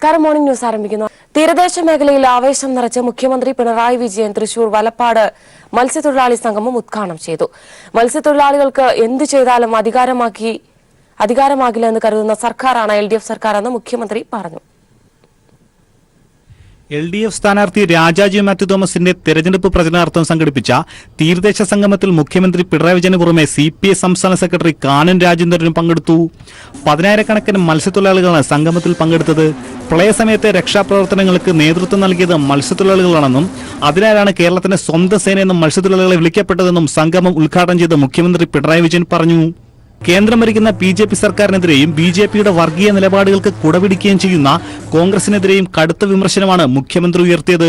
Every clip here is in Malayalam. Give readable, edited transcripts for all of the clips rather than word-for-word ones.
നമസ്കാരം. മോർണിംഗ് ന്യൂസ് ആരംഭിക്കുന്നു. തീരദേശ മേഖലയിൽ ആവേശം നിറച്ച് മുഖ്യമന്ത്രി പിണറായി വിജയൻ തൃശൂർ വലപ്പാട് മത്സ്യത്തൊഴിലാളി സംഗമം ഉദ്ഘാടനം ചെയ്തു. മത്സ്യത്തൊഴിലാളികൾക്ക് എന്തു ചെയ്താലും അധികാരമാകില്ല എന്ന് കരുതുന്ന സർക്കാരാണ് LDF സർക്കാർ എന്ന് മുഖ്യമന്ത്രി പറഞ്ഞു. LDF സ്ഥാനാർത്ഥി രാജാജി മാത്യു തോമസിന്റെ തെരഞ്ഞെടുപ്പ് പ്രചരണാർത്ഥം സംഘടിപ്പിച്ച തീരദേശ സംഗമത്തിൽ മുഖ്യമന്ത്രി പിണറായി വിജയന് പുറമെ CPI സംസ്ഥാന സെക്രട്ടറി കാനം രാജേന്ദ്രനും പങ്കെടുത്തു. 10,000-കണക്കിന് മത്സ്യത്തൊഴിലാളികളാണ് സംഗമത്തിൽ പങ്കെടുത്തത്. പ്രളയസമയത്തെ രക്ഷാപ്രവർത്തനങ്ങൾക്ക് നേതൃത്വം നൽകിയത് മത്സ്യത്തൊഴിലാളികളാണെന്നും അതിനാലാണ് കേരളത്തിന്റെ സ്വന്തം സേനയെന്നും മത്സ്യത്തൊഴിലാളികളെ വിളിക്കപ്പെട്ടതെന്നും സംഗമം ഉദ്ഘാടനം ചെയ്ത മുഖ്യമന്ത്രി പിണറായി വിജയൻ പറഞ്ഞു. കേന്ദ്രം ഭരിക്കുന്ന BJP സർക്കാരിനെതിരെയും BJPയുടെ വർഗീയ നിലപാടുകൾക്ക് കുടപിടിക്കുകയും ചെയ്യുന്ന കോൺഗ്രസിനെതിരെയും കടുത്ത വിമർശനമാണ് മുഖ്യമന്ത്രി ഉയർത്തിയത്.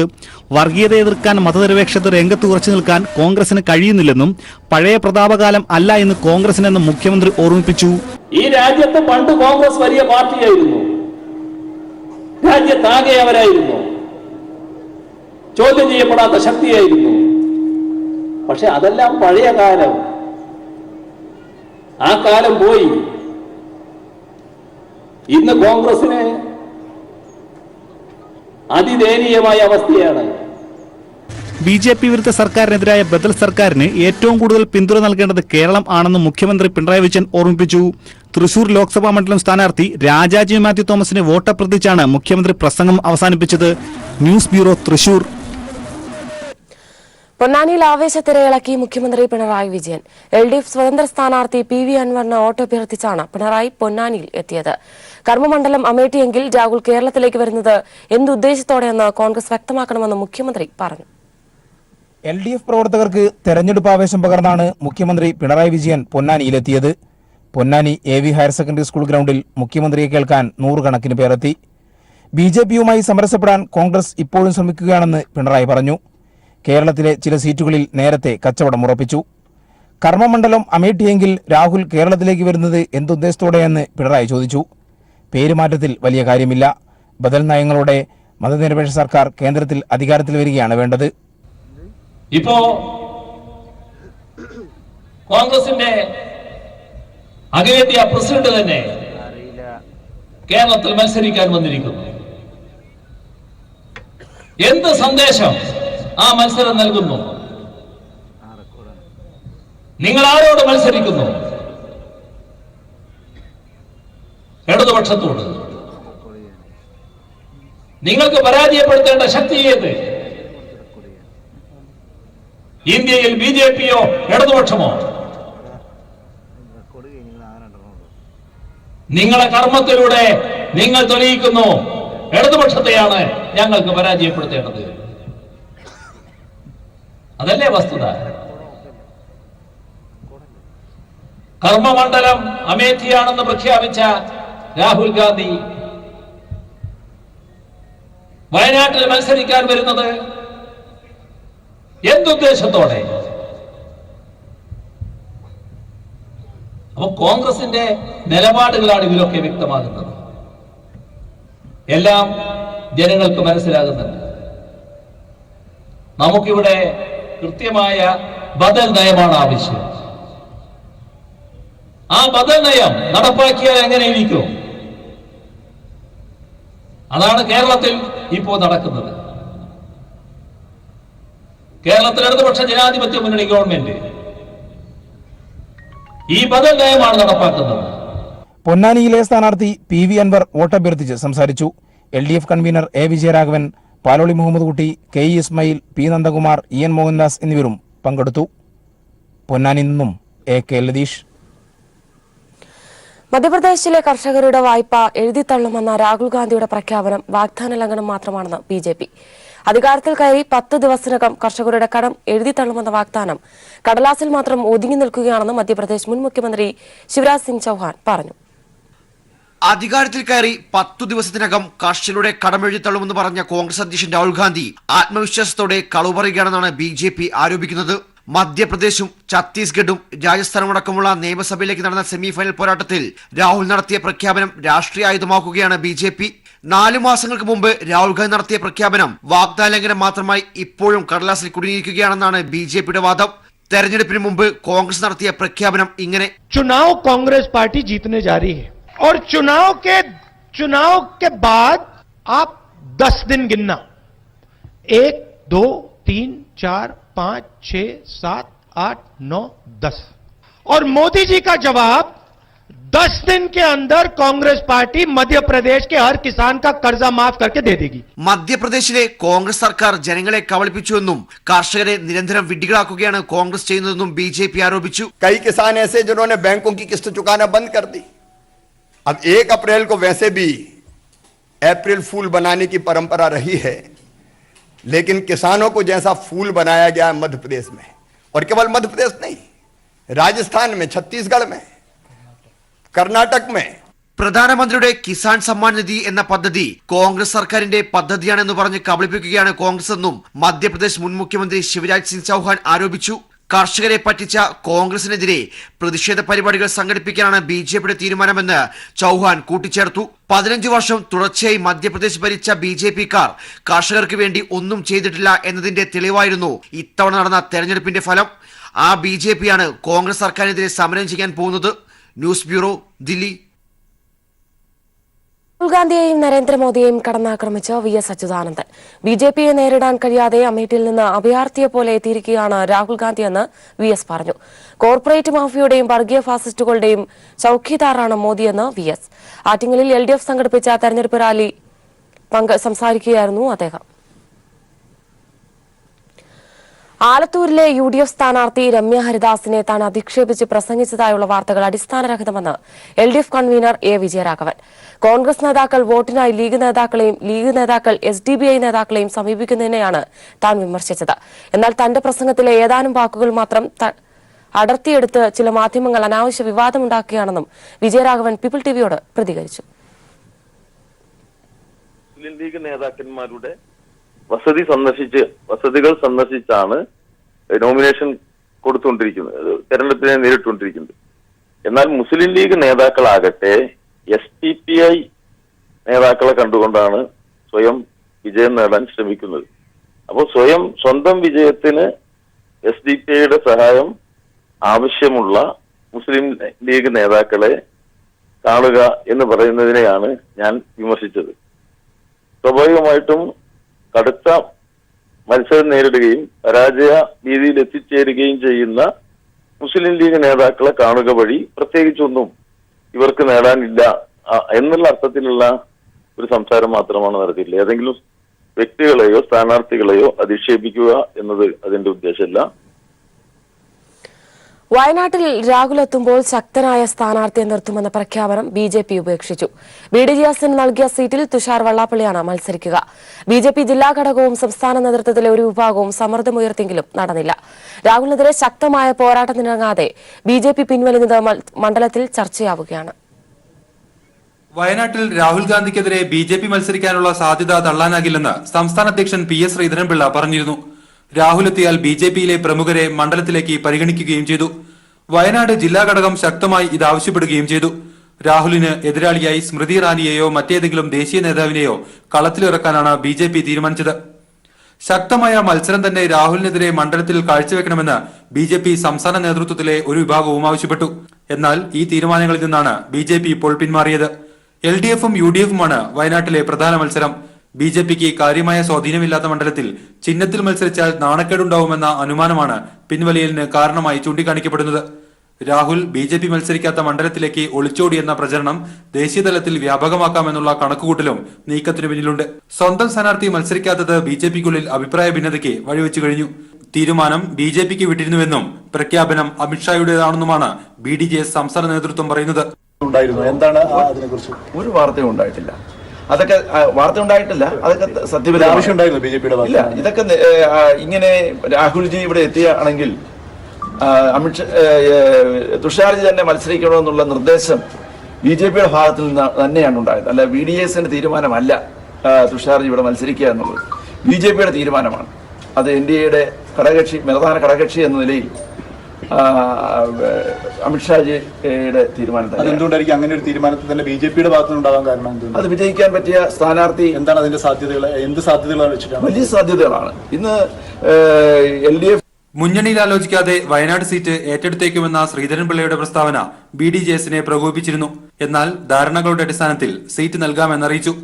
വർഗീയത എതിർക്കാൻ മതനിരപേക്ഷത രംഗത്ത് ഉറച്ചു നിൽക്കാൻ കോൺഗ്രസിന് കഴിയുന്നില്ലെന്നും പഴയ പ്രതാപകാലം അല്ല എന്ന് കോൺഗ്രസിനെന്ന് മുഖ്യമന്ത്രി ഓർമ്മിപ്പിച്ചു. ഈ രാജ്യത്ത് പണ്ട് കോൺഗ്രസ് വലിയ പാർട്ടിയായിരുന്നു, രാജ്യത്താകെ അവരായിരുന്നു, ചോദ്യം ചെയ്യപ്പെടാത്ത ശക്തിയായിരുന്നു. പക്ഷെ അതെല്ലാം പഴയ കാലം, ആ കാലം പോയി. ഇന്ന് കോൺഗ്രസിന് അതിദയനീയമായ അവസ്ഥയാണ്. BJP വിരുദ്ധ സർക്കാരിനെതിരായ ബദൽ സർക്കാരിന് ഏറ്റവും കൂടുതൽ പിന്തുണ നൽകേണ്ടത് കേരളം ആണെന്ന് മുഖ്യമന്ത്രി പിണറായി വിജയൻ ഓർമ്മിപ്പിച്ചു. തൃശൂർ ലോക്സഭാ മണ്ഡലം സ്ഥാനാർത്ഥി രാജാജി മാത്യു തോമസിനെ വോട്ടഭ്യർത്ഥിച്ചാണ് മുഖ്യമന്ത്രി പ്രസംഗം അവസാനിപ്പിച്ചത്. News bureau, Thrissur. പൊന്നാനിയിൽ ആവേശത്തിരയിളക്കി മുഖ്യമന്ത്രി പിണറായി വിജയൻ. LDF സ്വതന്ത്ര സ്ഥാനാർത്ഥി PV അൻവറിന് വോട്ടഭ്യർത്ഥിച്ചാണ് പിണറായി പൊന്നാനിയിൽ എത്തിയത്. കർമ്മമണ്ഡലം അമേഠിയെങ്കിൽ രാഹുൽ കേരളത്തിലേക്ക് വരുന്നത് എന്തുദ്ദേശത്തോടെയെന്ന് കോൺഗ്രസ് വ്യക്തമാക്കണമെന്ന് മുഖ്യമന്ത്രി പറഞ്ഞു. LDF പ്രവർത്തകർക്ക് തെരഞ്ഞെടുപ്പ് ആവേശം പകർന്നാണ് മുഖ്യമന്ത്രി പിണറായി വിജയൻ പൊന്നാനിയിലെത്തിയത്. Ponnani AV higher secondary school ഗ്രൗണ്ടിൽ മുഖ്യമന്ത്രിയെ കേൾക്കാൻ നൂറുകണക്കിന് പേരെത്തി. BJPയുമായി സമരസപ്പെടാൻ കോൺഗ്രസ് ഇപ്പോഴും ശ്രമിക്കുകയാണെന്ന് പിണറായി പറഞ്ഞു. കേരളത്തിലെ ചില സീറ്റുകളിൽ നേരത്തെ കച്ചവടം ഉറപ്പിച്ചു. കർമ്മമണ്ഡലം അമേഠിയെങ്കിൽ രാഹുൽ കേരളത്തിലേക്ക് വരുന്നത് എന്തുദ്ദേശത്തോടെയെന്ന് പിണറായി ചോദിച്ചു. പേരുമാറ്റത്തിൽ വലിയ കാര്യമില്ല. ബദൽ നയങ്ങളോടെ മതനിരപേക്ഷ സർക്കാർ കേന്ദ്രത്തിൽ അധികാരത്തിൽ വരികയാണ് വേണ്ടത്. ഇപ്പോ കോൺഗ്രസിന്റെ അഖിലേന്ത്യാ പ്രസിഡന്റ് തന്നെ കേരളത്തിൽ മത്സരിക്കാൻ വന്നിരിക്കുന്നു. എന്ത് സന്ദേശം ആ മത്സരം നൽകുന്നു? നിങ്ങൾ ആരോട് മത്സരിക്കുന്നു? ഇടതുപക്ഷത്തോട്. നിങ്ങൾക്ക് പരാജയപ്പെടുത്തേണ്ട ശക്തി ഏത്? ഇന്ത്യയിൽ BJPയോ ഇടതുപക്ഷമോ? നിങ്ങളെ കർമ്മത്തിലൂടെ നിങ്ങൾ തെളിയിക്കുന്നു ഇടതുപക്ഷത്തെയാണ് ഞങ്ങൾക്ക് പരാജയപ്പെടുത്തേണ്ടത്. അതല്ലേ വസ്തുത? കർമ്മമണ്ഡലം അമേഠിയാണെന്ന് പ്രഖ്യാപിച്ച രാഹുൽ ഗാന്ധി വയനാട്ടിൽ മത്സരിക്കാൻ വരുന്നത് എന്തുദ്ദേശത്തോടെ? അപ്പൊ കോൺഗ്രസിന്റെ നിലപാടുകളാണ് ഇതിലൊക്കെ വ്യക്തമാകുന്നത്. എല്ലാം ജനങ്ങൾക്ക് മനസ്സിലാകുന്നുണ്ട്. നമുക്കിവിടെ കൃത്യമായ ബദൽ നയമാണ് ആവശ്യം. ആ ബദൽ നയം നടപ്പാക്കിയാൽ എങ്ങനെ ഇരിക്കും? അതാണ് കേരളത്തിൽ ഇപ്പോൾ നടക്കുന്നത്. കേരളത്തിൽ ഇടതുപക്ഷ ജനാധിപത്യ മുന്നണി ഗവൺമെന്റ് ഈ ബദൽ നയമാണ് നടപ്പാക്കുന്നത്. പൊന്നാനിയിലെ സ്ഥാനാർത്ഥി PV അൻവർ വോട്ടഭ്യർത്ഥിച്ച് സംസാരിച്ചു. LDF convener A Vijayaraghavan, Paloli Muhammad Kutty, KE Ismail, P Nandakumar, EN Mohandas എന്നിവരും പങ്കെടുത്തു. പൊന്നാനിയിൽ നിന്നും AK ലതീഷ്. മധ്യപ്രദേശിലെ കർഷകരുടെ വായ്പ എഴുതിത്തള്ളുമെന്ന രാഹുൽ ഗാന്ധിയുടെ പ്രഖ്യാപനം വാഗ്ദാന ലംഘനം മാത്രമാണെന്ന് BJP. അധികാരത്തിൽ കയറി 10 ദിവസത്തിനകം കർഷകരുടെ കടം എഴുതിത്തള്ളുമെന്ന വാഗ്ദാനം കടലാസിൽ മാത്രം ഒതുങ്ങി നിൽക്കുകയാണെന്ന് മധ്യപ്രദേശ് മുൻ മുഖ്യമന്ത്രി ശിവരാജ് സിംഗ് ചൌഹാൻ പറഞ്ഞു. അധികാരത്തിൽ കയറി 10 ദിവസത്തിനകം കർഷകരുടെ കടമെഴുതിത്തള്ളുമെന്ന് പറഞ്ഞ കോൺഗ്രസ് അധ്യക്ഷൻ രാഹുൽ ഗാന്ധി ആത്മവിശ്വാസത്തോടെ കളവ് പറയുകയാണെന്നാണ് BJP ആരോപിക്കുന്നത്. മധ്യപ്രദേശും ഛത്തീസ്ഗഡും രാജസ്ഥാനും അടക്കമുള്ള നിയമസഭയിലേക്ക് നടന്ന സെമിഫൈനൽ പോരാട്ടത്തിൽ രാഹുൽ നടത്തിയ പ്രഖ്യാപനം രാഷ്ട്രീയ ആയുധമാക്കുകയാണ് BJP. 4 മാസങ്ങൾക്ക് മുമ്പ് രാഹുൽ ഗാന്ധി നടത്തിയ പ്രഖ്യാപനം വാഗ്ദാന ലംഘനം മാത്രമായി ഇപ്പോഴും കടലാസിൽ കുടുങ്ങിയിരിക്കുകയാണെന്നാണ് BJPയുടെ വാദം. തെരഞ്ഞെടുപ്പിന് മുമ്പ് കോൺഗ്രസ് നടത്തിയ പ്രഖ്യാപനം ഇങ്ങനെ: चुनाव कांग्रेस पार्टी जीतने जा रही है और चुनाव के बाद आप 10 दिन गिनना, 1 2 3 4 5 6 7 8 9 10, और मोदी जी का जवाब 10 दिन के अंदर कांग्रेस पार्टी मध्य प्रदेश के हर किसान का कर्जा माफ करके दे देगी. മധ്യപ്രദേശിലെ കോൺഗ്രസ് സർക്കാർ ജനങ്ങളെ കബളിപ്പിച്ചുവെന്നും കർഷകരെ നിരന്തരം വിഡ്ഢികളാക്കുകയാണ് കോൺഗ്രസ് ചെയ്യുന്നതെന്നും BJP ആരോപിച്ചു. कई किसान ऐसे जिन्होंने बैंकों की किस्त चुकाना बंद कर दी. अब 1 अप्रैल को वैसे भी अप्रैल फूल बनाने की परंपरा रही है, लेकिन किसानों को जैसा फूल बनाया गया है मध्य प्रदेश में, और केवल मध्य प्रदेश नहीं, राजस्थान में, छत्तीसगढ़ में, कर्नाटक में. പ്രധാനമന്ത്രിയുടെ കിസാൻ സമ്മാൻ നിധി എന്ന പദ്ധതി കോൺഗ്രസ് സർക്കാരിന്റെ പദ്ധതിയാണെന്ന് പറഞ്ഞ് കബളിപ്പിക്കുകയാണ് കോൺഗ്രസ് എന്നും മധ്യപ്രദേശ് മുൻ മുഖ്യമന്ത്രി ശിവരാജ് സിംഗ് ചൌഹാൻ ആരോപിച്ചു. കർഷകരെ പറ്റിച്ച കോൺഗ്രസിനെതിരെ പ്രതിഷേധ പരിപാടികൾ സംഘടിപ്പിക്കാനാണ് BJPയുടെ തീരുമാനമെന്ന് ചൌഹാൻ കൂട്ടിച്ചേർത്തു. 15 വർഷം തുടർച്ചയായി മധ്യപ്രദേശ് ഭരിച്ച BJPക്കാർ കർഷകർക്ക് വേണ്ടി ഒന്നും ചെയ്തിട്ടില്ല എന്നതിന്റെ തെളിവായിരുന്നു ഇത്തവണ നടന്ന തെരഞ്ഞെടുപ്പിന്റെ ഫലം. ആ BJPയാണ് കോൺഗ്രസ് സർക്കാരിനെതിരെ സമരം ചെയ്യാൻ പോകുന്നത്. News bureau, Delhi. രാഹുൽ ഗാന്ധിയെയും നരേന്ദ്രമോദിയെയും കടന്നാക്രമിച്ച് VS അച്യുതാനന്ദൻ. BJPയെ നേരിടാൻ കഴിയാതെ അമേഠിയിൽ നിന്ന് അഭയാർത്ഥിയെ പോലെ എത്തിയിരിക്കുകയാണ് രാഹുൽ ഗാന്ധിയെന്ന് VS പറഞ്ഞു. കോർപ്പറേറ്റ് മാഫിയയുടെയും വർഗീയ ഫാസിസ്റ്റുകളുടെയും ചൌക്കിദാറാണ് മോദിയെന്ന് VS. ആറ്റിങ്ങലിൽ LDF സംഘടിപ്പിച്ച തെരഞ്ഞെടുപ്പ് റാലി സംസാരിക്കുകയായിരുന്നു അദ്ദേഹം. ആലത്തൂരിലെ UDF സ്ഥാനാർത്ഥി രമ്യ ഹരിദാസിനെ താൻ അധിക്ഷേപിച്ച് പ്രസംഗിച്ചതായുള്ള വാർത്തകൾ അടിസ്ഥാനരഹിതമെന്ന് LDF convener A. Vijayaraghavan. Congress നേതാക്കൾ വോട്ടിനായി ലീഗ് നേതാക്കളെയും ലീഗ് നേതാക്കൾ SDBI നേതാക്കളെയും സമീപിക്കുന്നതിനെയാണ് താൻ വിമർശിച്ചത്. എന്നാൽ തന്റെ പ്രസംഗത്തിലെ ഏതാനും വാക്കുകൾ മാത്രം അടർത്തിയെടുത്ത് ചില മാധ്യമങ്ങൾ അനാവശ്യ വിവാദമുണ്ടാക്കുകയാണെന്നും വിജയരാഘവൻ പീപ്പിൾ ടിവിയോട് പ്രതികരിച്ചു. മുസ്ലിം ലീഗ് നേതാക്കന്മാരുടെ വസതികൾ സന്ദർശിച്ചാണ് നോമിനേഷൻ കൊടുത്തുകൊണ്ടിരിക്കുന്നത്, തെരഞ്ഞെടുപ്പിനെ നേരിട്ടുകൊണ്ടിരിക്കുന്നത്. എന്നാൽ മുസ്ലിം ലീഗ് നേതാക്കളാകട്ടെ SDPI നേതാക്കളെ കണ്ടുകൊണ്ടാണ് സ്വയം വിജയം നേടാൻ ശ്രമിക്കുന്നത്. അപ്പോൾ സ്വന്തം വിജയത്തിന് SDPIയുടെ സഹായം ആവശ്യമുള്ള മുസ്ലിം ലീഗ് നേതാക്കളെ കാണുക എന്ന് പറയുന്നതിനെയാണ് ഞാൻ വിമർശിച്ചത്. സ്വാഭാവികമായിട്ടും കടുത്ത മത്സരം നേരിടുകയും പരാജയ ഭീതിയിൽ എത്തിച്ചേരുകയും ചെയ്യുന്ന മുസ്ലിം ലീഗ് നേതാക്കളെ കാണുക വഴി പ്രത്യേകിച്ചൊന്നും ഇവർക്ക് നേടാനില്ല എന്നുള്ള അർത്ഥത്തിലുള്ള ഒരു സംസാരം മാത്രമാണ് നടത്തിയില്ല. ഏതെങ്കിലും വ്യക്തികളെയോ സ്ഥാനാർത്ഥികളെയോ അധിക്ഷേപിക്കുക എന്നത് അതിന്റെ ഉദ്ദേശമല്ല. വയനാട്ടിൽ രാഹുൽ എത്തുമ്പോൾ ശക്തനായ സ്ഥാനാർത്ഥിയെ നിർത്തുമെന്ന പ്രഖ്യാപനം BJP ഉപേക്ഷിച്ചു. BDJSന് നൽകിയ സീറ്റിൽ തുഷാർ വെള്ളാപ്പള്ളിയാണ് മത്സരിക്കുക. BJP ജില്ലാ ഘടകവും സംസ്ഥാന നേതൃത്വത്തിലെ ഒരു വിഭാഗവും സമ്മർദ്ദമുയർത്തിയെങ്കിലും നടന്നില്ല. രാഹുലിനെതിരെ ശക്തമായ പോരാട്ടത്തിനിറങ്ങാതെ BJP പിൻവലിഞ്ഞത് മണ്ഡലത്തിൽ ചർച്ചയാവുകയാണ്. വയനാട്ടിൽ രാഹുൽ ഗാന്ധിക്കെതിരെ BJP മത്സരിക്കാനുള്ള സാധ്യത തള്ളാനാകില്ലെന്ന് സംസ്ഥാന അധ്യക്ഷൻ PS ശ്രീധരൻപിള്ള പറഞ്ഞിരുന്നു. രാഹുൽ എത്തിയാൽ BJPയിലെ പ്രമുഖരെ മണ്ഡലത്തിലേക്ക് പരിഗണിക്കുകയും ചെയ്തു. വയനാട് ജില്ലാ ഘടകം ശക്തമായി ഇതാവശ്യപ്പെടുകയും ചെയ്തു. രാഹുലിന് എതിരാളിയായി സ്മൃതി ഇറാനിയെയോ മറ്റേതെങ്കിലും ദേശീയ നേതാവിനെയോ കളത്തിലിറക്കാനാണ് BJP തീരുമാനിച്ചത്. ശക്തമായ മത്സരം തന്നെ രാഹുലിനെതിരെ മണ്ഡലത്തിൽ കാഴ്ചവെക്കണമെന്ന് BJP സംസ്ഥാന നേതൃത്വത്തിലെ ഒരു വിഭാഗവും ആവശ്യപ്പെട്ടു. എന്നാൽ ഈ തീരുമാനങ്ങളിൽ നിന്നാണ് BJP ഇപ്പോൾ പിന്മാറിയത്. LDFും UDFുമാണ് വയനാട്ടിലെ പ്രധാന മത്സരം. BJPക്ക് കാര്യമായ സ്വാധീനമില്ലാത്ത മണ്ഡലത്തിൽ ചിഹ്നത്തിൽ മത്സരിച്ചാൽ നാണക്കേടുണ്ടാവുമെന്ന അനുമാനമാണ് പിൻവലിയലിന് കാരണമായി ചൂണ്ടിക്കാണിക്കപ്പെടുന്നത്. രാഹുൽ BJP മത്സരിക്കാത്ത മണ്ഡലത്തിലേക്ക് ഒളിച്ചോടിയെന്ന പ്രചരണം ദേശീയതലത്തിൽ വ്യാപകമാക്കാമെന്നുള്ള കണക്കുകൂട്ടലും നീക്കത്തിനു പിന്നിലുണ്ട്. സ്വന്തം സ്ഥാനാർത്ഥി മത്സരിക്കാത്തത് BJPക്കുള്ളിൽ അഭിപ്രായ ഭിന്നതയ്ക്ക് വഴിവെച്ചു കഴിഞ്ഞു. തീരുമാനം BJPക്ക് വിട്ടിരുന്നുവെന്നും പ്രഖ്യാപനം അമിത്ഷായുടേതാണെന്നുമാണ് BDJS സംസ്ഥാന നേതൃത്വം പറയുന്നത്. എന്താണ് അതിനെക്കുറിച്ച്? ഒരു വാർത്തയും ഉണ്ടായിട്ടില്ല. അതൊക്കെ വാർത്ത ഉണ്ടായിട്ടില്ല. അതൊക്കെ സത്യവില ആവശ്യമുണ്ടായിരുന്നു BJPയുടെ. ഇല്ല, ഇതൊക്കെ ഇങ്ങനെ രാഹുൽജി ഇവിടെ എത്തിയാണെങ്കിൽ തുഷാർജി തന്നെ മത്സരിക്കണമെന്നുള്ള നിർദ്ദേശം BJPയുടെ ഭാഗത്തിൽ നിന്ന് തന്നെയാണ് ഉണ്ടായത്. അല്ല, BDJSന്റെ തീരുമാനമല്ല തുഷാർജി ഇവിടെ മത്സരിക്കുക എന്നുള്ളത്. BJPയുടെ തീരുമാനമാണ്. അത് NDAയുടെ പ്രധാന ഘടകകക്ഷി എന്ന നിലയിൽ അമിത്ഷാജിയുടെ തീരുമാനം. അതെന്തുകൊണ്ടായിരിക്കും അങ്ങനെ ഒരു തീരുമാനത്തിൽ തന്നെ BJPയുടെ ഭാഗത്തുനിന്നുണ്ടാകാൻ കാരണം? അത് വിജയിക്കാൻ പറ്റിയ സ്ഥാനാർത്ഥി എന്താണ് അതിന്റെ സാധ്യതകൾ? എന്ത് സാധ്യതകളാണ് വെച്ചിട്ടാണ്? വലിയ സാധ്യതകളാണ്. ഇന്ന് LDF മുന്നണിയിൽ ആലോചിക്കാതെ വയനാട് സീറ്റ് ഏറ്റെടുത്തേക്കുമെന്ന ശ്രീധരൻപിള്ളയുടെ പ്രസ്താവന BDJSനെ പ്രകോപിപ്പിച്ചിരുന്നു. എന്നാൽ ധാരണകളുടെ അടിസ്ഥാനത്തിൽ സീറ്റ് നൽകാമെന്നറിയിച്ചു.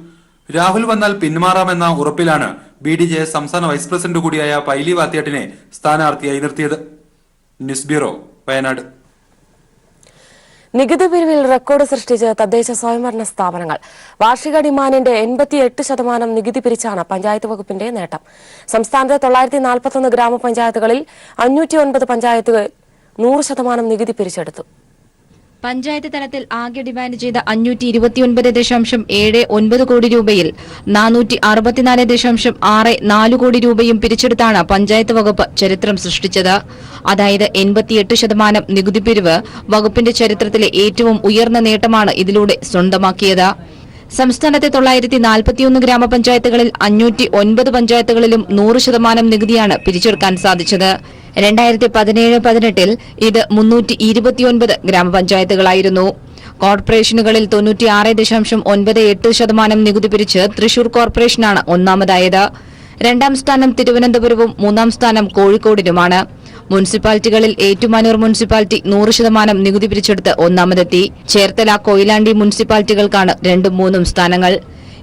രാഹുൽ വന്നാൽ പിന്മാറാമെന്ന ഉറപ്പിലാണ് BDJS സംസ്ഥാന വൈസ് പ്രസിഡന്റ് കൂടിയായ പൈലി വാത്യാട്ടിനെ സ്ഥാനാർത്ഥിയായി നിർത്തിയത്. News bureau, Wayanad. നികുതി പിരിവിൽ റെക്കോർഡ് സൃഷ്ടിച്ച് തദ്ദേശ സ്വയംഭരണ സ്ഥാപനങ്ങൾ. വാർഷിക ഡിമാൻഡിന്റെ 88% നികുതി പിരിച്ചാണ് പഞ്ചായത്ത് വകുപ്പിന്റെ നേട്ടം. സംസ്ഥാനത്തെ 941 ഗ്രാമപഞ്ചായത്തുകളിൽ 509 പഞ്ചായത്തുകൾ 100% നികുതി പിരിച്ചെടുത്തു. പഞ്ചായത്ത് തലത്തിൽ ആകെ ഡിമാൻഡ് ചെയ്ത 529.79 കോടി രൂപയിൽ 464.64 കോടി രൂപയും പിരിച്ചെടുത്താണ് പഞ്ചായത്ത് വകുപ്പ് ചരിത്രം സൃഷ്ടിച്ചത്. അതായത് 88% നികുതി പിരിവ് വകുപ്പിന്റെ ചരിത്രത്തിലെ ഏറ്റവും ഉയർന്ന നേട്ടമാണ് ഇതിലൂടെ സ്വന്തമാക്കിയത്. സംസ്ഥാനത്തെ 941 ഗ്രാമപഞ്ചായത്തുകളിൽ 509 പഞ്ചായത്തുകളിലും 100% നികുതിയാണ് പിരിച്ചെടുക്കാൻ സാധിച്ചത്. 2017-18 ഇത് 329 ഗ്രാമപഞ്ചായത്തുകളായിരുന്നു. കോർപ്പറേഷനുകളിൽ 96.98% നികുതി പിരിച്ച് തൃശൂർ കോർപ്പറേഷനാണ് ഒന്നാമതായത്. രണ്ടാം സ്ഥാനം തിരുവനന്തപുരവും മൂന്നാം സ്ഥാനം കോഴിക്കോടിനുമാണ്. മുനിസിപ്പാലിറ്റികളിൽ ഏറ്റുമാനൂർ മുനിസിപ്പാലിറ്റി 100% നികുതി പിരിച്ചെടുത്ത് ഒന്നാമതെത്തി. ചേർത്തല, കൊയിലാണ്ടി മുനിസിപ്പാലിറ്റികൾക്കാണ് 2ഉം 3ഉം സ്ഥാനങ്ങൾ.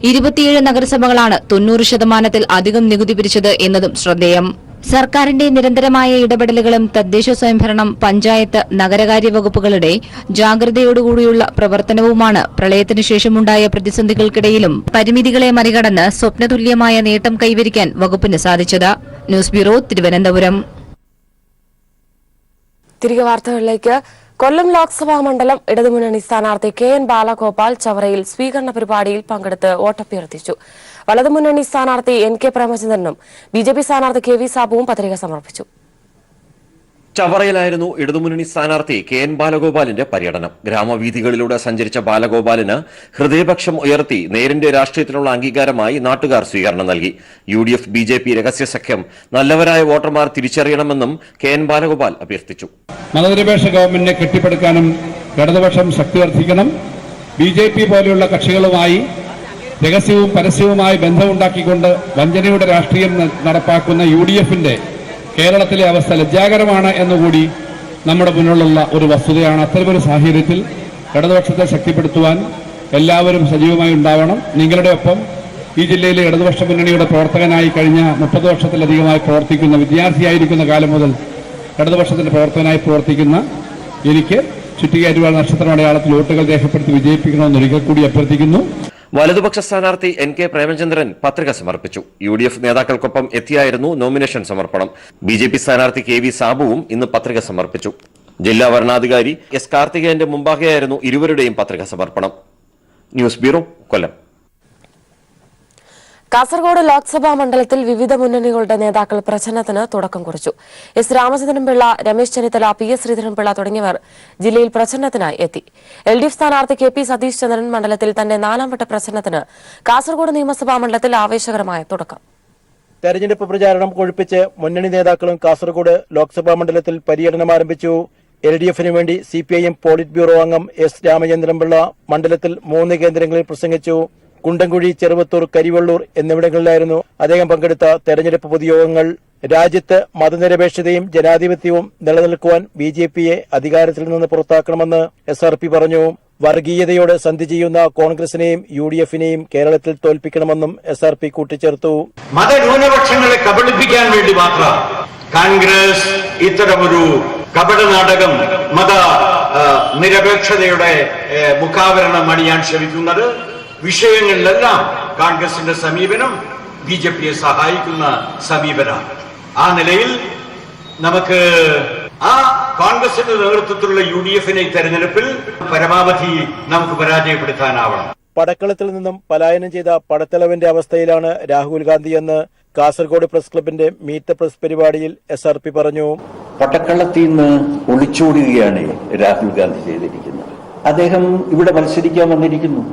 27 നഗരസഭകളാണ് 90% അധികം നികുതി പിരിച്ചത് എന്നതും ശ്രദ്ധേയം. സർക്കാരിന്റെ നിരന്തരമായ ഇടപെടലുകളും തദ്ദേശ സ്വയംഭരണം, പഞ്ചായത്ത്, നഗരകാര്യ വകുപ്പുകളുടെ ജാഗ്രതയോടുകൂടിയുള്ള പ്രവർത്തനവുമാണ് പ്രളയത്തിനു ശേഷമുണ്ടായ പ്രതിസന്ധികൾക്കിടയിലും പരിമിതികളെ മറികടന്ന് സ്വപ്നതുല്യമായ നേട്ടം കൈവരിക്കാൻ വകുപ്പിന് സാധിച്ചത്. News bureau, Thiruvananthapuram. തിരികെ വാർത്തകളിലേക്ക്. കൊല്ലം ലോക്സഭാ മണ്ഡലം ഇടതുമുന്നണി സ്ഥാനാർത്ഥി KN ബാലഗോപാൽ ചവറയിൽ സ്വീകരണ പരിപാടിയിൽ പങ്കെടുത്ത് വോട്ടഭ്യർത്ഥിച്ചു. വലതുമുന്നണി സ്ഥാനാർത്ഥി NK പ്രേമചന്ദ്രനും BJP സ്ഥാനാർത്ഥി KV സാബുവും പത്രിക സമർപ്പിച്ചു. ചവറയിലായിരുന്നു ഇടതുമുന്നണി സ്ഥാനാർത്ഥി KN ബാലഗോപാലിന്റെ പര്യടനം. ഗ്രാമവീഥികളിലൂടെ സഞ്ചരിച്ച ബാലഗോപാലിന് ഹൃദയപക്ഷം ഉയർത്തി നേരിന്റെ രാഷ്ട്രീയത്തിനുള്ള അംഗീകാരമായി നാട്ടുകാർ സ്വീകരണം നൽകി. UDF BJP രഹസ്യ സഖ്യം നല്ലവരായ വോട്ടർമാർ തിരിച്ചറിയണമെന്നും KN ബാലഗോപാൽ അഭ്യർത്ഥിച്ചു. മതനിരപേക്ഷ ഗവൺമെന്റിനെ കെട്ടിപ്പടുക്കാനും ഇടതുപക്ഷം ശക്തി വർദ്ധിക്കണം. BJP പോലെയുള്ള കക്ഷികളുമായി രഹസ്യവും പരസ്യവുമായി ബന്ധമുണ്ടാക്കിക്കൊണ്ട് വഞ്ചനയുടെ രാഷ്ട്രീയം നടപ്പാക്കുന്ന UDFന്റെ കേരളത്തിലെ അവസ്ഥ ലജ്ജാകരമാണ് എന്നുകൂടി നമ്മുടെ മുന്നിലുള്ള ഒരു വസ്തുതയാണ്. അത്തരമൊരു സാഹചര്യത്തിൽ ഇടതുപക്ഷത്തെ ശക്തിപ്പെടുത്തുവാൻ എല്ലാവരും സജീവമായി ഉണ്ടാവണം. നിങ്ങളുടെ ഒപ്പം ഈ ജില്ലയിലെ ഇടതുപക്ഷ മുന്നണിയുടെ പ്രവർത്തകനായി കഴിഞ്ഞ 30 വർഷത്തിലധികമായി പ്രവർത്തിക്കുന്ന, വിദ്യാർത്ഥിയായിരിക്കുന്ന കാലം മുതൽ ഇടതുപക്ഷത്തിന്റെ പ്രവർത്തകനായി പ്രവർത്തിക്കുന്ന എനിക്ക് ചുറ്റികയറ്റുവാൻ നക്ഷത്ര അടയാളത്തിൽ വോട്ടുകൾ രേഖപ്പെടുത്തി വിജയിപ്പിക്കണമെന്ന് ഒരിക്കൽ കൂടി അഭ്യർത്ഥിക്കുന്നു. വലതുപക്ഷ സ്ഥാനാർത്ഥി NK പ്രേമചന്ദ്രൻ പത്രിക സമർപ്പിച്ചു. UDF നേതാക്കൾക്കൊപ്പം എത്തിയായിരുന്നു നോമിനേഷൻ സമർപ്പണം. BJP സ്ഥാനാർത്ഥി KV സാബുവും ഇന്ന് പത്രിക സമർപ്പിച്ചു. ജില്ലാ വരണാധികാരി S കാർത്തികേയന്റെ മുമ്പാകെയായിരുന്നു ഇരുവരുടെയും പത്രിക സമർപ്പണം. ന്യൂസ് ബ്യൂറോ, കൊല്ലം. കാസർഗോഡ് ലോക്സഭാ മണ്ഡലത്തിൽ വിവിധ മുന്നണികളുടെ നേതാക്കൾ പ്രചരണത്തിന് തുടക്കം കുറിച്ചു. S രാമചന്ദ്രൻപിള്ള, രമേശ് ചെന്നിത്തല, PS ശ്രീധരൻപിള്ള തുടങ്ങിയവർ ജില്ലയിൽ പ്രചരണത്തിനായി എത്തി. LDF സ്ഥാനാർത്ഥി KP സതീഷ് ചന്ദ്രൻ മണ്ഡലത്തിൽ തന്റെ 4ാം വട്ട പ്രചരണത്തിന് കാസർഗോഡ് നിയമസഭാ മണ്ഡലത്തിൽ ആവേശകരമായ തുടക്കം. തെരഞ്ഞെടുപ്പ് പ്രചാരണം കൊഴുപ്പിച്ച് മുന്നണി നേതാക്കളും കാസർഗോഡ് ലോക്സഭാ മണ്ഡലത്തിൽ പര്യടനം ആരംഭിച്ചു. LDFന് വേണ്ടി CPIM പോളിറ്റ് ബ്യൂറോ അംഗം S രാമചന്ദ്രൻപിള്ള മണ്ഡലത്തിൽ 3 കേന്ദ്രങ്ങളിൽ പ്രസംഗിച്ചു. കുണ്ടൻകുഴി, ചെറുവത്തൂർ, കരിവള്ളൂർ എന്നിവിടങ്ങളിലായിരുന്നു അദ്ദേഹം പങ്കെടുത്ത തെരഞ്ഞെടുപ്പ് പൊതുയോഗങ്ങൾ. രാജ്യത്ത് മതനിരപേക്ഷതയും ജനാധിപത്യവും നിലനിൽക്കുവാൻ BJPയെ അധികാരത്തിൽ നിന്ന് പുറത്താക്കണമെന്ന് SRP പറഞ്ഞു. വർഗീയതയോട് സന്ധി ചെയ്യുന്ന കോൺഗ്രസിനെയും UDFനെയും കേരളത്തിൽ തോൽപ്പിക്കണമെന്നും SRP കൂട്ടിച്ചേർത്തു. മതന്യൂനപക്ഷങ്ങളെ കബളിപ്പിക്കാൻ വേണ്ടി മാത്രം കോൺഗ്രസ് ഇത്തരമൊരു കപട നാടകം മത നിരപേക്ഷതയുടെ മുഖാവരണം അണിയാൻ ശ്രമിക്കുന്നത്. വിഷയങ്ങളിലെല്ലാം കോൺഗ്രസിന്റെ സമീപനം BJPയെ സഹായിക്കുന്ന സമീപനമാണ്. ആ നിലയിൽ നമുക്ക് ആ കോൺഗ്രസിന്റെ നേതൃത്വത്തിലുള്ള UDFനെ തെരഞ്ഞെടുപ്പിൽ പരമാവധി നമുക്ക് പരാജയപ്പെടുത്താനാവണം. പടക്കളത്തിൽ നിന്നും പലായനം ചെയ്ത പടത്തലവന്റെ അവസ്ഥയിലാണ് രാഹുൽ ഗാന്ധിയെന്ന് കാസർഗോഡ് പ്രസ് ക്ലബിന്റെ മീറ്റ് ദ പ്രസ് പരിപാടിയിൽ SRP പറഞ്ഞു. പടക്കളത്തിൽ നിന്ന് ഒളിച്ചോടുകയാണ് രാഹുൽ ഗാന്ധി ചെയ്തിരിക്കുന്നത്. അദ്ദേഹം ഇവിടെ മത്സരിക്കാൻ വന്നിരിക്കുന്നു.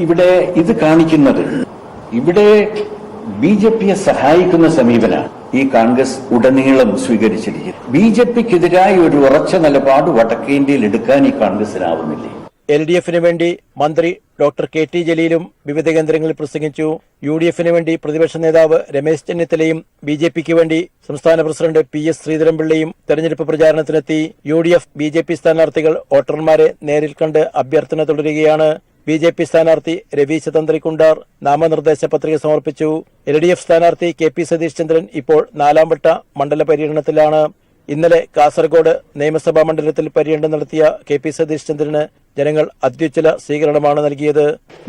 ഇവിടെ ഇത് കാണിക്കുന്നത് ഇവിടെ BJPയെ സഹായിക്കുന്ന സമീപനമാണ് ഈ കോൺഗ്രസ് ഉടനീളം സ്വീകരിച്ചിരിക്കുന്നത്. BJPക്കെതിരായ ഒരു ഉറച്ച നിലപാട് വടക്കേ ഇന്ത്യയിൽ എടുക്കാൻ ഈ കോൺഗ്രസിനാവുന്നില്ലേ. LDFന് വേണ്ടി മന്ത്രി ഡോക്ടർ KT ജലീലും വിവിധ കേന്ദ്രങ്ങളിൽ പ്രസംഗിച്ചു. UDFന് വേണ്ടി പ്രതിപക്ഷ നേതാവ് രമേശ് ചെന്നിത്തലയും BJPക്ക് വേണ്ടി സംസ്ഥാന പ്രസിഡന്റ് PS ശ്രീധരൻപിള്ളയും തെരഞ്ഞെടുപ്പ് പ്രചാരണത്തിനെത്തി. UDF BJP സ്ഥാനാർത്ഥികൾ വോട്ടർമാരെ നേരിൽ കണ്ട് അഭ്യർത്ഥന തുടരുകയാണ്. BJP സ്ഥാനാർത്ഥി രവീശ തന്ത്രിക്കുണ്ടാർ നാമനിർദ്ദേശ പത്രിക സമർപ്പിച്ചു. LDF സ്ഥാനാർത്ഥി KP സതീഷ് ചന്ദ്രൻ ഇപ്പോൾ 4ാം വട്ട മണ്ഡല പര്യടനത്തിലാണ്. ഇന്നലെ കാസർഗോഡ് നിയമസഭാ മണ്ഡലത്തിൽ പര്യടനം നടത്തിയ KP സതീഷ് ചന്ദ്രന് ജനങ്ങൾ അത്യുജ്വല സ്വീകരണമാണ് നൽകിയത്.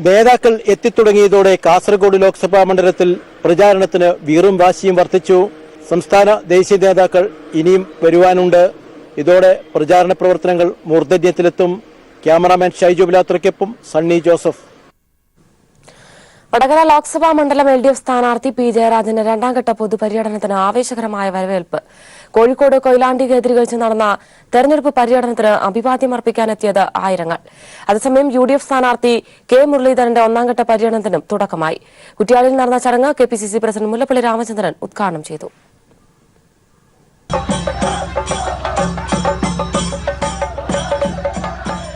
നേതാക്കൾ എത്തിത്തുടങ്ങിയതോടെ കാസർഗോഡ് ലോക്സഭാ മണ്ഡലത്തിൽ പ്രചാരണത്തിന് വീറും വാശിയും വർദ്ധിച്ചു. സംസ്ഥാന ദേശീയ നേതാക്കൾ ഇനിയും വരുവാനുണ്ട്. ഇതോടെ പ്രചാരണ പ്രവർത്തനങ്ങൾ മൂർധന്യത്തിലെത്തും. ക്യാമറാമാൻ ഷൈജു ബിലാത്രയ്ക്കൊപ്പം സണ്ണി ജോസഫ്. വടകര ലോക്സഭാ മണ്ഡലം LDF സ്ഥാനാർത്ഥി P. ജയരാജന്റെ 2ാം ഘട്ട പൊതുപര്യടനത്തിന് ആവേശകരമായ വരവേൽപ്പ്. കോഴിക്കോട് കൊയിലാണ്ടി കേന്ദ്രീകരിച്ച് നടന്ന തെരഞ്ഞെടുപ്പ് പര്യടനത്തിന് അഭിവാദ്യം അർപ്പിക്കാനെത്തിയത് ആയിരങ്ങൾ. അതേസമയം UDF സ്ഥാനാർത്ഥി K. മുരളീധരന്റെ 1ാം ഘട്ട പര്യടനത്തിനും തുടക്കമായി. കുറ്റ്യാടിയിൽ നടന്ന ചടങ്ങ് KPCC പ്രസിഡന്റ് മുല്ലപ്പള്ളി രാമചന്ദ്രൻ ഉദ്ഘാടനം ചെയ്തു.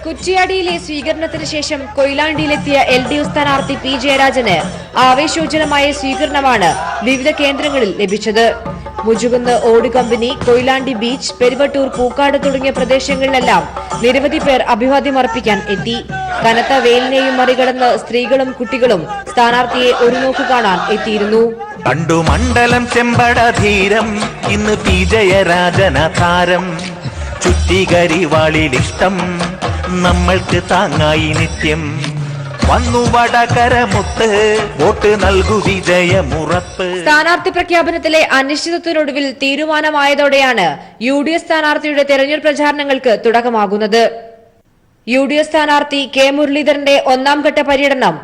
കുറ്റ്യാടിയിലെ സ്വീകരണത്തിന് ശേഷം കൊയിലാണ്ടിയിലെത്തിയ LDF സ്ഥാനാർത്ഥി P. ജയരാജന് ആവേശോജ്വലമായ സ്വീകരണമാണ് വിവിധ കേന്ദ്രങ്ങളിൽ ലഭിച്ചത്. മുജുകുന്ന് ഓട് കമ്പനി, കൊയിലാണ്ടി ബീച്ച്, പെരുവട്ടൂർ, പൂക്കാട് തുടങ്ങിയ പ്രദേശങ്ങളിലെല്ലാം നിരവധി പേർ അഭിവാദ്യമർപ്പിക്കാൻ എത്തി. കനത്ത വെയിലിനെയും മറികടന്ന് സ്ത്രീകളും കുട്ടികളും സ്ഥാനാർത്ഥിയെ ഒരു നോക്ക് കാണാൻ എത്തിയിരുന്നു. കണ്ടു മണ്ഡലം ചെമ്പടധീരം, ഇന്ന് P. ജയരാജന താരം. ചുറ്റികരിവാളിലിഷ്ടം നമ്മൾക്ക് താങ്ങായി നിത്യം. വന്നു വടകരമുത്ത് വോട്ട് നൽകു വിജയമുറപ്പ്. സ്ഥാനാർത്ഥി പ്രഖ്യാപനത്തിലെ അനിശ്ചിതത്വത്തിനൊടുവിൽ തീരുമാനമായതോടെയാണ് UDF സ്ഥാനാർത്ഥിയുടെ തെരഞ്ഞെടുപ്പ് പ്രചാരണങ്ങൾക്ക് തുടക്കമാകുന്നത്. UDF സ്ഥാനാർത്ഥി K. മുരളീധരന്റെ 1ാം ഘട്ട പര്യടനം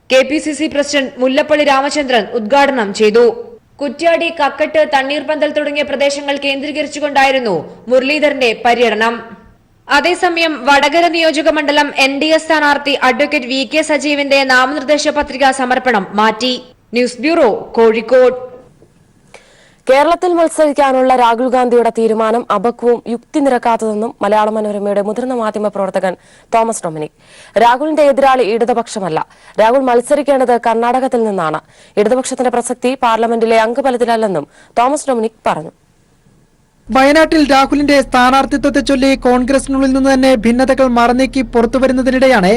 KPCC പ്രസിഡന്റ് മുല്ലപ്പള്ളി രാമചന്ദ്രൻ ഉദ്ഘാടനം ചെയ്തു. കുറ്റ്യാടി, കക്കട്ട്, തണ്ണീർപന്തൽ തുടങ്ങിയ പ്രദേശങ്ങൾ കേന്ദ്രീകരിച്ചുകൊണ്ടായിരുന്നു മുരളീധരന്റെ പര്യടനം. അതേസമയം വടകര നിയോജക മണ്ഡലം NDA സ്ഥാനാർത്ഥി അഡ്വക്കേറ്റ് VK സജീവിന്റെ നാമനിർദ്ദേശ പത്രിക സമർപ്പണം മാറ്റി. News bureau, Kozhikode. കേരളത്തിൽ മത്സരിക്കാനുള്ള രാഹുൽ ഗാന്ധിയുടെ തീരുമാനം അപക്വവും യുക്തി നിരക്കാത്തതെന്നും മലയാള മനോരമയുടെ മുതിർന്ന മാധ്യമ പ്രവർത്തകൻ തോമസ് ഡൊമിനിക്. രാഹുലിന്റെ എതിരാളി ഇടതുപക്ഷമല്ല. രാഹുൽ മത്സരിക്കേണ്ടത് കർണാടകത്തിൽ നിന്നാണ്. ഇടതുപക്ഷത്തിന്റെ പ്രസക്തി പാർലമെന്റിലെ അംഗബലത്തിലല്ലെന്നും തോമസ് ഡൊമിനിക് പറഞ്ഞു. വയനാട്ടിൽ രാഹുലിന്റെ സ്ഥാനാർത്ഥിത്വത്തെ ചൊല്ലി കോൺഗ്രസിനുള്ളിൽ നിന്ന് തന്നെ ഭിന്നതകൾ മറനീക്കി പുറത്തുവരുന്നതിനിടെയാണ്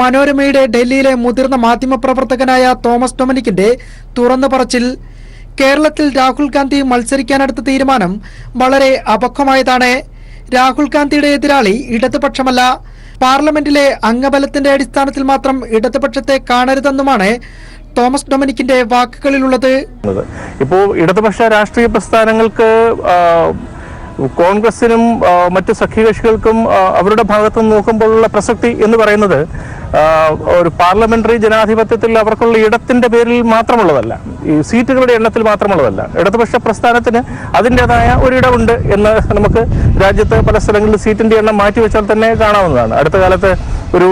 മനോരമയുടെ ഡൽഹിയിലെ മുതിർന്ന മാധ്യമപ്രവർത്തകനായ തോമസ് ഡൊമിനിക്കിന്റെ തുറന്നു പറച്ചിൽ. കേരളത്തിൽ രാഹുൽ ഗാന്ധി മത്സരിക്കാനെടുത്ത തീരുമാനം വളരെ അപക്വമായതാണ്. രാഹുൽ ഗാന്ധിയുടെ എതിരാളി ഇടതുപക്ഷമല്ല. പാർലമെന്റിലെ അംഗബലത്തിന്റെ അടിസ്ഥാനത്തിൽ മാത്രം ഇടതുപക്ഷത്തെ കാണരുതെന്നുമാണ് തോമസ് ഡൊമിനിക്കിന്റെ വാക്കുകളിലുള്ളത്. ഇപ്പോൾ ഇടതുപക്ഷ രാഷ്ട്രീയ പ്രസ്ഥാനങ്ങൾക്ക് കോൺഗ്രസിനും മറ്റു സഖ്യകക്ഷികൾക്കും അവരുടെ ഭാഗത്ത് നോക്കുമ്പോഴുള്ള പ്രസക്തി എന്ന് പറയുന്നത് ഒരു പാർലമെന്ററി ജനാധിപത്യത്തിൽ അവർക്കുള്ള ഇടത്തിന്റെ പേരിൽ മാത്രമുള്ളതല്ല, ഈ സീറ്റുകളുടെ എണ്ണത്തിൽ മാത്രമുള്ളതല്ല. ഇടതുപക്ഷ പ്രസ്ഥാനത്തിന് അതിൻ്റെതായ ഒരിടമുണ്ട് എന്ന് നമുക്ക് രാജ്യത്ത് പല സ്ഥലങ്ങളിൽ സീറ്റിന്റെ എണ്ണം മാറ്റിവെച്ചാൽ തന്നെ കാണാവുന്നതാണ്. അടുത്ത കാലത്ത് ഒരു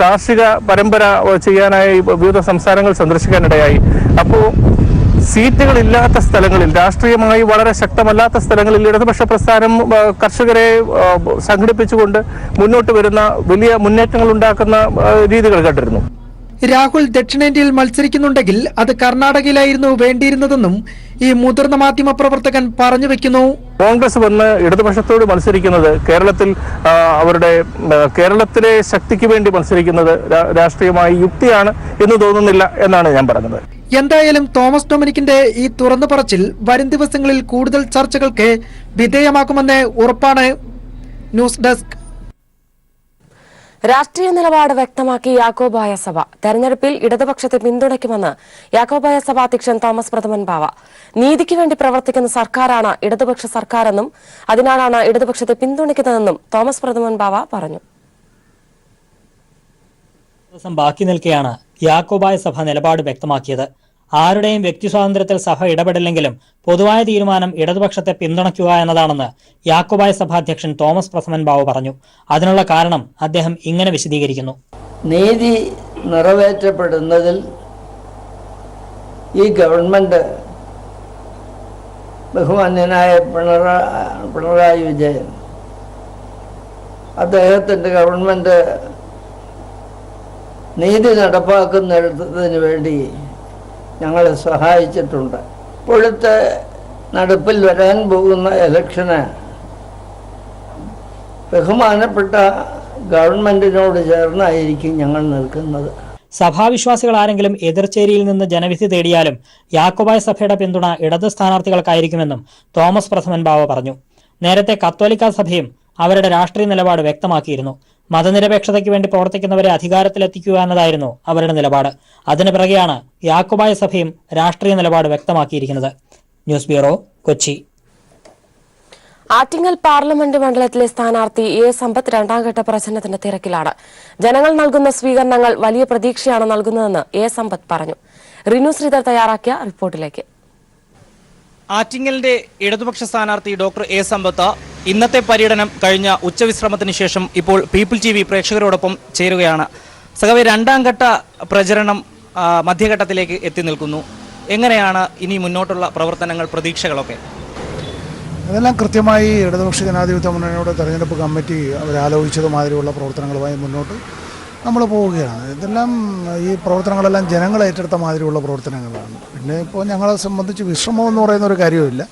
കാർഷിക പരമ്പര ചെയ്യാനായി വിവിധ സംസ്ഥാനങ്ങൾ സന്ദർശിക്കാനിടയായി. അപ്പോൾ സീറ്റുകളില്ലാത്ത സ്ഥലങ്ങളിൽ, രാഷ്ട്രീയമായി വളരെ ശക്തമല്ലാത്ത സ്ഥലങ്ങളിൽ ഇടതുപക്ഷ പ്രസ്ഥാനം കർഷകരെ സംഘടിപ്പിച്ചുകൊണ്ട് മുന്നോട്ട് വരുന്ന വലിയ മുന്നേറ്റങ്ങൾ ഉണ്ടാക്കുന്ന രീതികൾ കണ്ടിരുന്നു. രാഹുൽ ദക്ഷിണേന്ത്യയിൽ മത്സരിക്കുന്നുണ്ടെങ്കിൽ അത് കർണാടകയിലായിരുന്നു വേണ്ടിയിരുന്നതെന്നും ഈ മുതിർന്ന മാധ്യമ പ്രവർത്തകൻ പറഞ്ഞു വെക്കുന്നു. കോൺഗ്രസ് വന്ന് ഇടതുപക്ഷത്തോട് മത്സരിക്കുന്നത് കേരളത്തിലെ ശക്തിക്ക് വേണ്ടി മത്സരിക്കുന്നത് രാഷ്ട്രീയമായി യുക്തിയാണ് എന്ന് തോന്നുന്നില്ല എന്നാണ് ഞാൻ പറഞ്ഞത്. എന്തായാലും തോമസ് ഡൊമിനിക്കിന്റെ ഈ തുറന്നു പറച്ചിൽ വരും ദിവസങ്ങളിൽ കൂടുതൽ ചർച്ചകൾക്ക് വിധേയമാക്കുമെന്ന് ഉറപ്പാണ്. News desk. രാഷ്ട്രീയ നിലപാട് വ്യക്തമാക്കി യാക്കോബായ സഭ. തെരഞ്ഞെടുപ്പിൽ ഇടതുപക്ഷത്തെ പിന്തുണയ്ക്കുമെന്ന് യാക്കോബായ സഭ അധ്യക്ഷൻ തോമസ് പ്രഥമൻ ബാവ. നീതിക്ക് വേണ്ടി പ്രവർത്തിക്കുന്ന സർക്കാരാണ് ഇടതുപക്ഷ സർക്കാരെന്നും അതിനാലാണ് ഇടതുപക്ഷത്തെ പിന്തുണയ്ക്കുന്നതെന്നും തോമസ് പ്രഥമൻ ബാവ പറഞ്ഞു. ദിവസം ബാക്കി നിൽക്കെയാണ് യാക്കോബായ സഭ നിലപാട് വ്യക്തമാക്കിയത്. ആരുടെയും വ്യക്തി സ്വാതന്ത്ര്യത്തിൽ സഭ ഇടപെടില്ലെങ്കിലും പൊതുവായ തീരുമാനം ഇടതുപക്ഷത്തെ പിന്തുണയ്ക്കുക എന്നതാണെന്ന് യാക്കോബായ സഭ അധ്യക്ഷൻ തോമസ് പ്രഥമൻ ബാവു പറഞ്ഞു. അതിനുള്ള കാരണം അദ്ദേഹം ഇങ്ങനെ വിശദീകരിക്കുന്നു. നീതി നിറവേറ്റപ്പെടുന്നതിൽ ഈ ഗവൺമെന്റ്, ബഹുമാന്യനായ പിണറായി വിജയൻ, അദ്ദേഹത്തിന്റെ ഗവൺമെന്റ് നീതി നടപ്പാക്കുന്നതിന് വേണ്ടി ഞങ്ങളെ സഹായിച്ചിട്ടുണ്ട്. ഇപ്പോഴത്തെ നടപ്പിൽ വരാൻ പോകുന്ന ഇലക്ഷന് ബഹുമാനപ്പെട്ട ഗവൺമെന്റിനോട് ചേർന്നായിരിക്കും ഞങ്ങൾ നിൽക്കുന്നത്. സഭാവിശ്വാസികൾ ആരെങ്കിലും എതിർചേരിയിൽ നിന്ന് ജനവിധി തേടിയാലും യാക്കോബായ സഭയുടെ പിന്തുണ ഇടത് സ്ഥാനാർത്ഥികൾക്കായിരിക്കുമെന്നും തോമസ് പ്രഥമൻ ബാവ പറഞ്ഞു. നേരത്തെ കത്തോലിക്ക സഭയും അവരുടെ രാഷ്ട്രീയ നിലപാട് വ്യക്തമാക്കിയിരുന്നു. മതനിരപേക്ഷതയ്ക്ക് വേണ്ടി പ്രവർത്തിക്കുന്നവരെ അധികാരത്തിലെത്തിക്കുക എന്നതായിരുന്നു അവരുടെ നിലപാട്. അതിനു പിറകെയാണ് യാക്കോബായ സഭയും രാഷ്ട്രീയ നിലപാട് വ്യക്തമാക്കിയിരിക്കുന്നത്. News bureau, Kochi. Attingal parliament മണ്ഡലത്തിലെ സ്ഥാനാർത്ഥി എ സമ്പത്ത് രണ്ടാംഘട്ട പ്രചരണത്തിന്റെ തിരക്കിലാണ്. ജനങ്ങൾ നൽകുന്ന സ്വീകരണങ്ങൾ വലിയ പ്രതീക്ഷയാണ് നൽകുന്നതെന്ന് എ സമ്പത്ത് പറഞ്ഞു. റിനു ശ്രീധർ തയ്യാറാക്കിയ റിപ്പോർട്ടിലേക്ക്. ആറ്റിങ്ങലിന്റെ ഇടതുപക്ഷ സ്ഥാനാർത്ഥി ഡോക്ടർ എ സമ്പത്ത് ഇന്നത്തെ പര്യടനം കഴിഞ്ഞ ഉച്ചവിശ്രമത്തിന് ശേഷം ഇപ്പോൾ പീപ്പിൾ TV പ്രേക്ഷകരോടൊപ്പം ചേരുകയാണ്. സഖാവേ, രണ്ടാം ഘട്ട പ്രചരണം മധ്യഘട്ടത്തിലേക്ക് എത്തി നിൽക്കുന്നു. എങ്ങനെയാണ് ഇനി മുന്നോട്ടുള്ള പ്രവർത്തനങ്ങൾ, പ്രതീക്ഷകളൊക്കെ? അതെല്ലാം കൃത്യമായി ഇടതുപക്ഷ ജനാധിപത്യ മുന്നണിയുടെ തെരഞ്ഞെടുപ്പ് കമ്മിറ്റി അവരാലോചിച്ചതുമാതിരിയുള്ള പ്രവർത്തനങ്ങളുമായി മുന്നോട്ട് നമ്മൾ പോവുകയാണ്. ഇതെല്ലാം ഈ പ്രവർത്തനങ്ങളെല്ലാം ജനങ്ങൾ ഏറ്റെടുത്ത മാതിരിയുള്ള പ്രവർത്തനങ്ങളാണ്. പിന്നെ ഇപ്പോൾ ഞങ്ങളെ സംബന്ധിച്ച് വിശ്രമം എന്ന് പറയുന്ന ഒരു കാര്യമില്ല.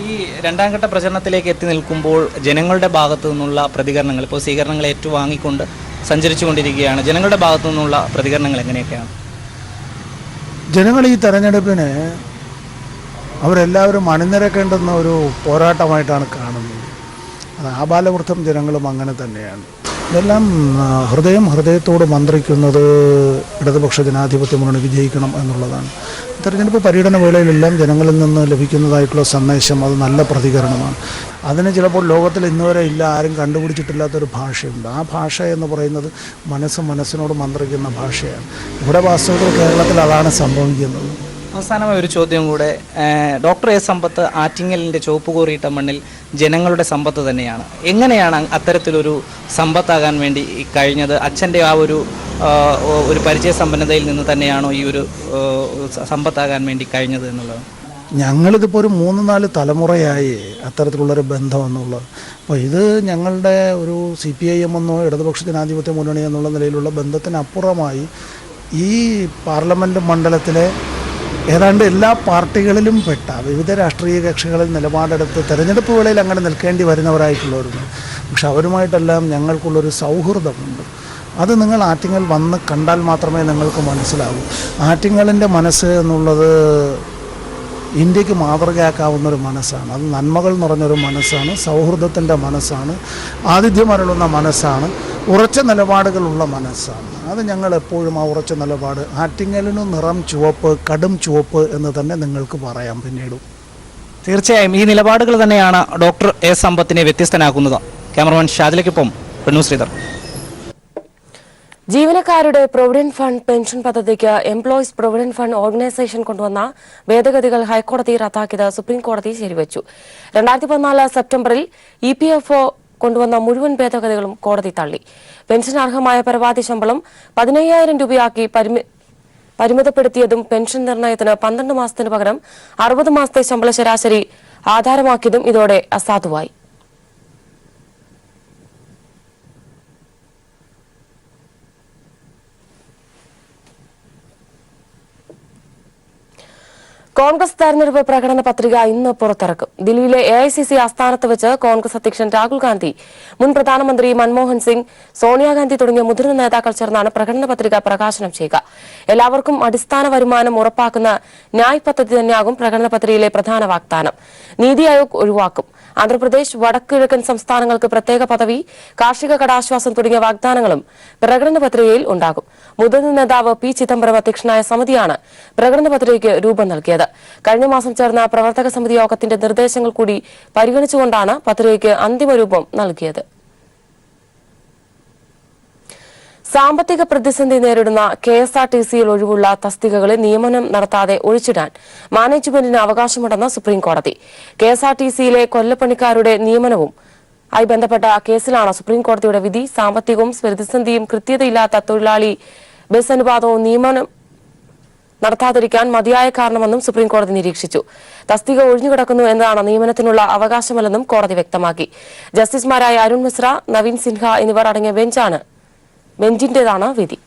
ഈ രണ്ടാം ഘട്ട പ്രചരണത്തിലേക്ക് എത്തി നിൽക്കുമ്പോൾ ജനങ്ങളുടെ ഭാഗത്തു നിന്നുള്ള പ്രതികരണങ്ങൾ, ഇപ്പോൾ സ്വീകരണങ്ങൾ ഏറ്റുവാങ്ങിക്കൊണ്ട് സഞ്ചരിച്ചുകൊണ്ടിരിക്കുകയാണ്. ജനങ്ങളുടെ ഭാഗത്തു നിന്നുള്ള പ്രതികരണങ്ങൾ എങ്ങനെയൊക്കെയാണ്? ജനങ്ങൾ ഈ തെരഞ്ഞെടുപ്പിന് അവരെല്ലാവരും അണിനിരക്കേണ്ടുന്ന ഒരു പോരാട്ടമായിട്ടാണ് കാണുന്നത്. അത് ആബാലവൃദ്ധം ജനങ്ങളും അങ്ങനെ തന്നെയാണ്. ഇതെല്ലാം ഹൃദയത്തോട് മന്ത്രിക്കുന്നത് ഇടതുപക്ഷ ജനാധിപത്യ മുന്നണി വിജയിക്കണം എന്നുള്ളതാണ്. തെരഞ്ഞെടുപ്പ് പര്യടന വേളയിലെല്ലാം ജനങ്ങളിൽ നിന്ന് ലഭിക്കുന്നതായിട്ടുള്ള സന്ദേശം അത് നല്ല പ്രതികരണമാണ്. അതിന് ചിലപ്പോൾ ലോകത്തിൽ ഇന്നുവരെ ആരും കണ്ടുപിടിച്ചിട്ടില്ലാത്തൊരു ഭാഷയുണ്ട്. ആ ഭാഷ എന്ന് പറയുന്നത് മനസ്സിനോട് മന്ത്രിക്കുന്ന ഭാഷയാണ്. ഇവിടെ വാസ്തവത്തിൽ കേരളത്തിൽ അതാണ് സംഭവിക്കുന്നത്. അവസാനമായ ഒരു ചോദ്യം കൂടെ. ഡോക്ടർ എ സമ്പത്ത് ആറ്റിങ്ങലിൻ്റെ ചുവപ്പ് കോറിയിട്ട മണ്ണിൽ ജനങ്ങളുടെ സമ്പത്ത് തന്നെയാണ്. എങ്ങനെയാണ് അത്തരത്തിലൊരു സമ്പത്താകാൻ വേണ്ടി കഴിഞ്ഞത്? അച്ഛൻ്റെ ആ ഒരു പരിചയ സമ്പന്നതയിൽ നിന്ന് തന്നെയാണോ ഈ ഒരു സമ്പത്താകാൻ വേണ്ടി കഴിഞ്ഞത് എന്നുള്ളത്? ഞങ്ങളിതിപ്പോൾ ഒരു 3-4 തലമുറയായി അത്തരത്തിലുള്ളൊരു ബന്ധം എന്നുള്ളത്. അപ്പോൾ ഇത് ഞങ്ങളുടെ ഒരു CPIM എന്നോ ഇടതുപക്ഷ ജനാധിപത്യ മുന്നണി എന്നുള്ള നിലയിലുള്ള ബന്ധത്തിനപ്പുറമായി ഈ പാർലമെൻറ്റ് മണ്ഡലത്തിലെ ഏതാണ്ട് എല്ലാ പാർട്ടികളിലും പെട്ട വിവിധ രാഷ്ട്രീയ കക്ഷികളിൽ നിലപാടെടുത്ത് തെരഞ്ഞെടുപ്പ് വേളയിൽ അങ്ങനെ നിൽക്കേണ്ടി വരുന്നവരായിട്ടുള്ളവരുണ്ട്. പക്ഷെ അവരുമായിട്ടെല്ലാം ഞങ്ങൾക്കുള്ളൊരു സൗഹൃദമുണ്ട്. അത് നിങ്ങൾ ആറ്റിങ്ങൽ വന്ന് കണ്ടാൽ മാത്രമേ നിങ്ങൾക്ക് മനസ്സിലാവൂ. ആറ്റിങ്ങലിൻ്റെ മനസ്സ് എന്നുള്ളത് ഇന്ത്യക്ക് മാതൃകയാക്കാവുന്നൊരു മനസ്സാണ്. അത് നന്മകൾ നിറഞ്ഞൊരു മനസ്സാണ്, സൗഹൃദത്തിൻ്റെ മനസ്സാണ്, ആതിഥ്യമരുളുന്ന മനസ്സാണ്, ഉറച്ച നിലപാടുകളുള്ള മനസ്സാണ്. അത് ഞങ്ങൾ എപ്പോഴും ആ ഉറച്ച നിലപാട്, ആറ്റിങ്ങലിന് നിറം ചുവപ്പ്, കടും ചുവപ്പ് എന്ന് തന്നെ നിങ്ങൾക്ക് പറയാം പിന്നീടും. തീർച്ചയായും ഈ നിലപാടുകൾ തന്നെയാണ് ഡോക്ടർ എ സമ്പത്തിനെ വ്യത്യസ്തനാക്കുന്നത്. ക്യാമറമാൻ ഷാദിലയ്ക്കൊപ്പം റിനു ശ്രീധർ. ജീവനക്കാരുടെ പ്രൊവിഡന്റ് ഫണ്ട് പെൻഷൻ പദ്ധതിക്ക് എംപ്ലോയീസ് പ്രൊവിഡന്റ് ഫണ്ട് ഓർഗനൈസേഷൻ കൊണ്ടുവന്ന ഭേദഗതികൾ ഹൈക്കോടതി റദ്ദാക്കിയത് സുപ്രീംകോടതി ശരിവച്ചു. 2014 സെപ്റ്റംബറിൽ EPFO കൊണ്ടുവന്ന മുഴുവൻ ഭേദഗതികളും കോടതി തള്ളി. പെൻഷൻ അർഹമായ പരമാവധി ശമ്പളം 15,000 രൂപയാക്കി പരിമിതപ്പെടുത്തിയതും പെൻഷൻ നിർണയത്തിന് 12 മാസത്തിന് പകരം 60 മാസത്തെ ശമ്പള ശരാശരി ആധാരമാക്കിയതും ഇതോടെ അസാധുവായി. കോൺഗ്രസ് തെരഞ്ഞെടുപ്പ് പ്രകടന പത്രിക ഇന്ന് പുറത്തിറക്കും. ദില്ലിയിലെ AICC ആസ്ഥാനത്ത് വെച്ച് കോൺഗ്രസ് അധ്യക്ഷൻ രാഹുൽ ഗാന്ധി, മുൻ പ്രധാനമന്ത്രി മൻമോഹൻ സിംഗ്, സോണിയാഗാന്ധി തുടങ്ങിയ മുതിർന്ന നേതാക്കൾ ചേർന്നാണ് പ്രകടന പത്രിക പ്രകാശനം ചെയ്യുക. എല്ലാവർക്കും അടിസ്ഥാന വരുമാനം ഉറപ്പാക്കുന്ന ന്യായ് പദ്ധതി തന്നെയാകും പ്രകടന പത്രികയിലെ പ്രധാന വാഗ്ദാനം. നീതി ആയോഗ് ഒഴിവാക്കും. ആന്ധ്രാപ്രദേശ്, വടക്കുകിഴക്കൻ സംസ്ഥാനങ്ങൾക്ക് പ്രത്യേക പദവി, കാർഷിക കടാശ്വാസം തുടങ്ങിയ വാഗ്ദാനങ്ങളും പ്രകടന പത്രികയിൽ ഉണ്ടാകും. മുതിർന്ന നേതാവ് P. ചിദംബരം അധ്യക്ഷനായ സമിതിയാണ് പ്രകടന പത്രികയ്ക്ക് രൂപം നൽകിയത്. കഴിഞ്ഞ മാസം ചേർന്ന പ്രവർത്തക സമിതി യോഗത്തിന്റെ നിർദ്ദേശങ്ങൾ കൂടി പരിഗണിച്ചുകൊണ്ടാണ് പത്രികയ്ക്ക് അന്തിമ രൂപം നൽകിയത്. സാമ്പത്തിക പ്രതിസന്ധി നേരിടുന്ന KSRTCയിൽ ഒഴിവുള്ള തസ്തികകളിൽ നിയമനം നടത്താതെ ഒഴിച്ചിടാൻ മാനേജ്മെന്റിന് അവകാശമുണ്ടെന്ന് സുപ്രീംകോടതി. KSRTCയിലെ കൊല്ലപ്പണിക്കാരുടെ നിയമനവും ആയി ബന്ധപ്പെട്ട കേസിലാണ് സുപ്രീംകോടതിയുടെ വിധി. സാമ്പത്തികവും പ്രതിസന്ധിയും കൃത്യതയില്ലാത്ത തൊഴിലാളി ബസ് അനുപാതവും നിയമനം നടത്താതിരിക്കാൻ മതിയായ കാരണമെന്നും സുപ്രീംകോടതി നിരീക്ഷിച്ചു. തസ്തിക ഒഴിഞ്ഞുകിടക്കുന്നു എന്നതാണ് നിയമനത്തിനുള്ള അവകാശമല്ലെന്നും കോടതി വ്യക്തമാക്കി. ജസ്റ്റിസുമാരായ അരുൺ മിശ്ര, നവീൻ സിൻഹ എന്നിവർ അടങ്ങിയ ബെഞ്ചിന്റേതാണ് വിധി.